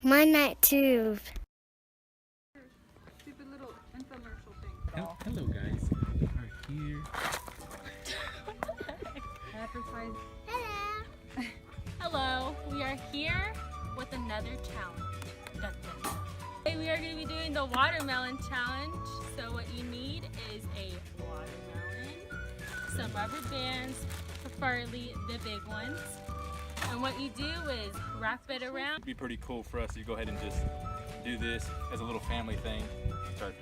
My night too. Stupid little infomercial thing. Hello guys, we are here. Advertise. Hello. Hello, we are here with another challenge. Dun, dun, dun. Today we are going to be doing the watermelon challenge. So what you need is a watermelon, some rubber bands, preferably the big ones. And what you do is wrap it around. It'd be pretty cool for us to go ahead and just do this as a little family thing. Start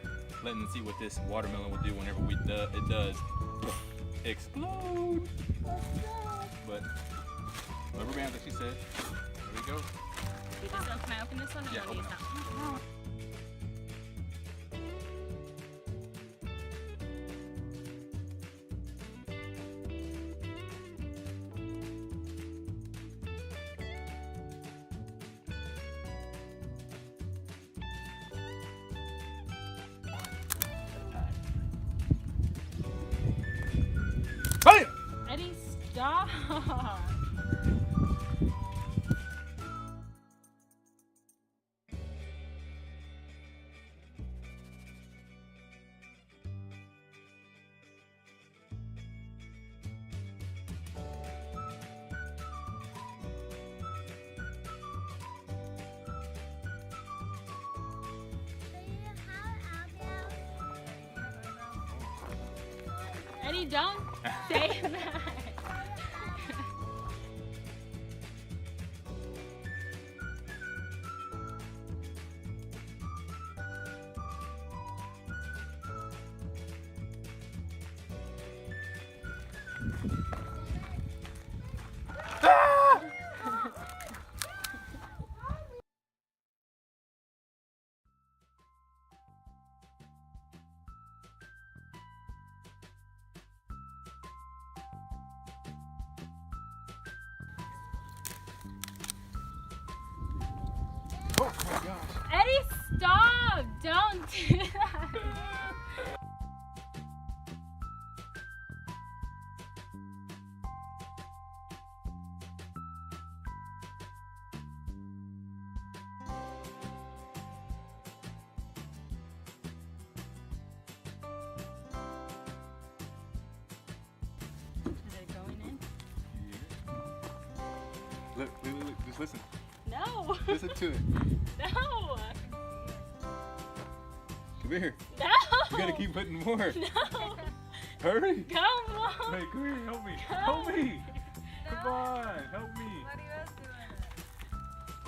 letting them see what this watermelon will do whenever it does explode. But rubber bands, like she said. There we go. So can I open this one or Yeah, no, open these it. not? Hey! Eddie, stop! Eddie, don't say that. Oh my gosh. Eddie, stop! Don't do that. Is it going in? Look, just listen. No. Listen to it. No. Come here. No. You gotta keep putting more. No. Hurry. Come on. Wait, come here, help me. Help me. Come on, help me. What are you guys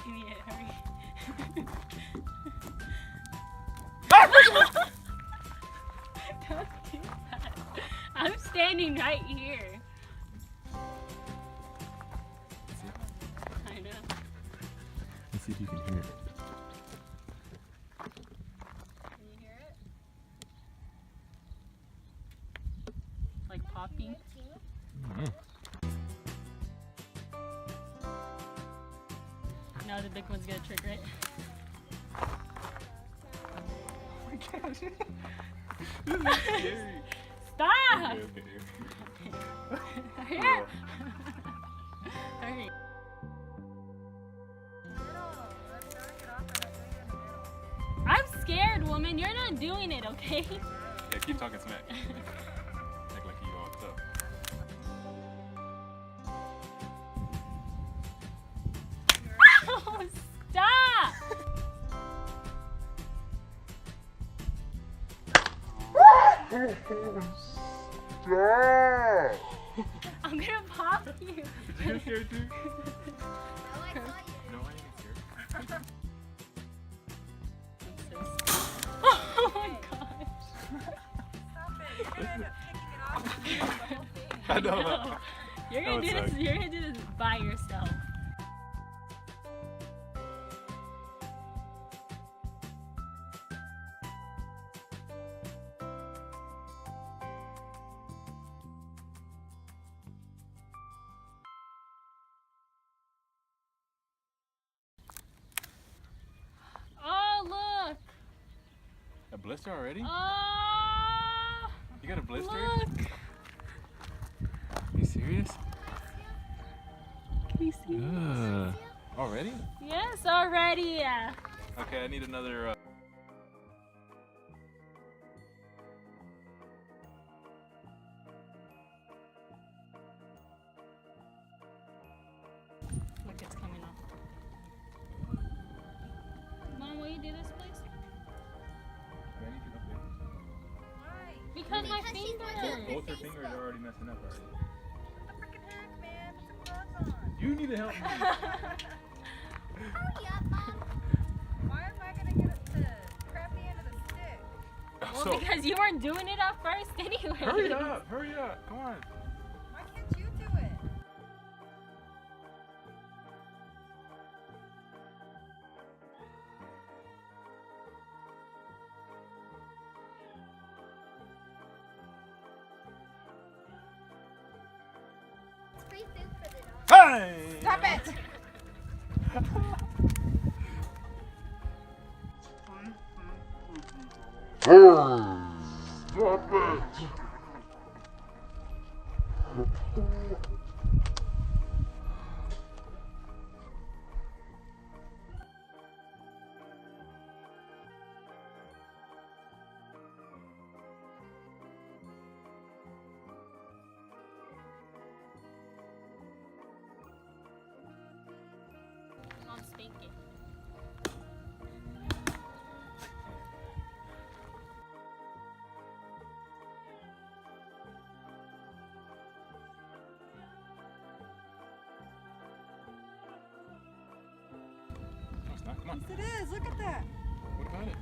doing? Idiot, hurry. Don't do that. I'm standing right here. I know. Let's see if you can hear it. Can you hear it? Like popping? Now the big one's gonna trigger it. Oh my gosh. This is scary. Stop! Okay. Hurry Cool. up! Hurry. I'm scared, woman. You're not doing it, okay? Yeah, keep talking smack. Act like you all tough. Oh, stop! I'm gonna pop you. Did you get scared too? No, I ain't scared. Oh my gosh. Stop it. You're gonna end up kicking it off and the whole thing. I know. No. You're That gonna would do this. suck. You're gonna do this by yourself. Oh look! A blister already? Oh! You got a blister? Look! Are you serious? Can you see? Ugh. Already? Yes, already. Okay, I need another. Look, it's coming off. Mom, will you do this, please? Why? Because my Because she's finger. watching Both her fingers are already messing up already. What the freaking heck, man? Put some gloves on. You need to help me. Hurry up, Mom. Why am I gonna get it to crap the end of the stick? Well, because you weren't doing it at first anyway. Hurry up! Hurry up! Come on. Why can't you do it? It's free food for the dog. Hey! Stop it! Mom, spank it. No, it's not. Come on. Yes, it is. Look at that. What about it?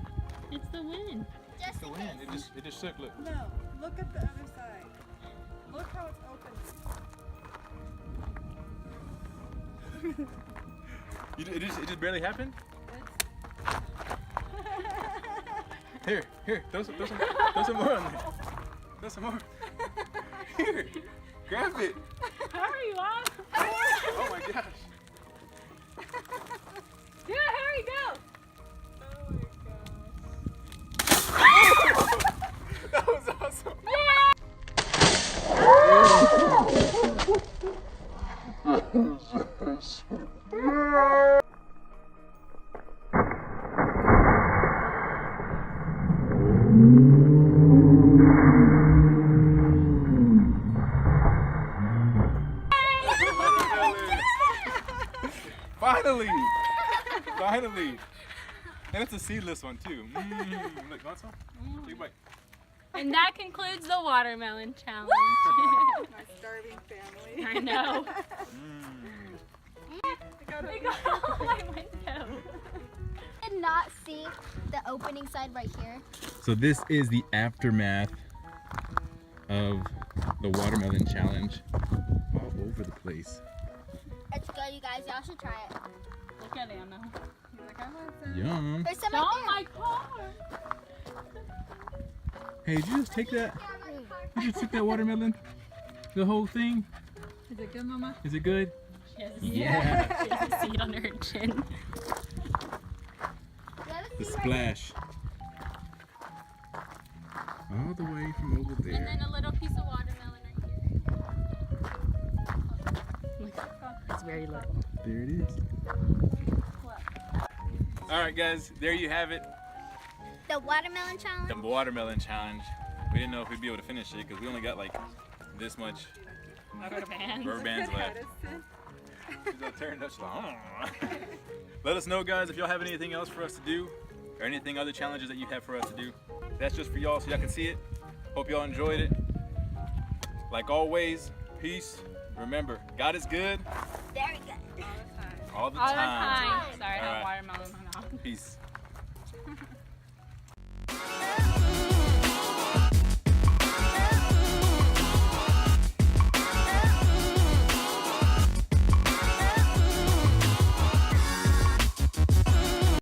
It's the wind. Just The in wind. case. It just shook. Look. No, look at the other side. Look how it's open. It just barely happened. It's... Here. Throw some more on there. Throw some more. Here. Grab it. Hurry, Mom. Oh my gosh. Yeah, hurry, go. That was awesome. Finally. And it's a seedless one too. Look, want some? Take a bite. And that concludes the watermelon challenge. My starving family. I know. They got all my window. Did not see the opening side right here. So this is the aftermath of the watermelon challenge. All over the place. It's good, you guys. Y'all should try it. Look at Anna. He's like, I want some. Yum. There's some Oh right my car. Hey, did you just take that? there. You just took that watermelon? The whole thing? Is it good, Mama? Is it good? She has a Yeah. She has a seed on her chin. The splash. All the way from over And then there. a little piece of watermelon right here. It's very little. There it is. Alright guys, there you have it. The watermelon challenge. The watermelon challenge. We didn't know if we'd be able to finish it because we only got like this much Rubber bands. rubber bands left. Addison. She's all turned up. She's like, "Oh." Let us know, guys, if y'all have anything else for us to do or anything other challenges that you have for us to do. That's just for y'all so y'all can see it. Hope y'all enjoyed it. Like always, peace. Remember, God is good Very good. All the time. all the All the time. time. Sorry, I All have right. watermelon in my mouth. Peace.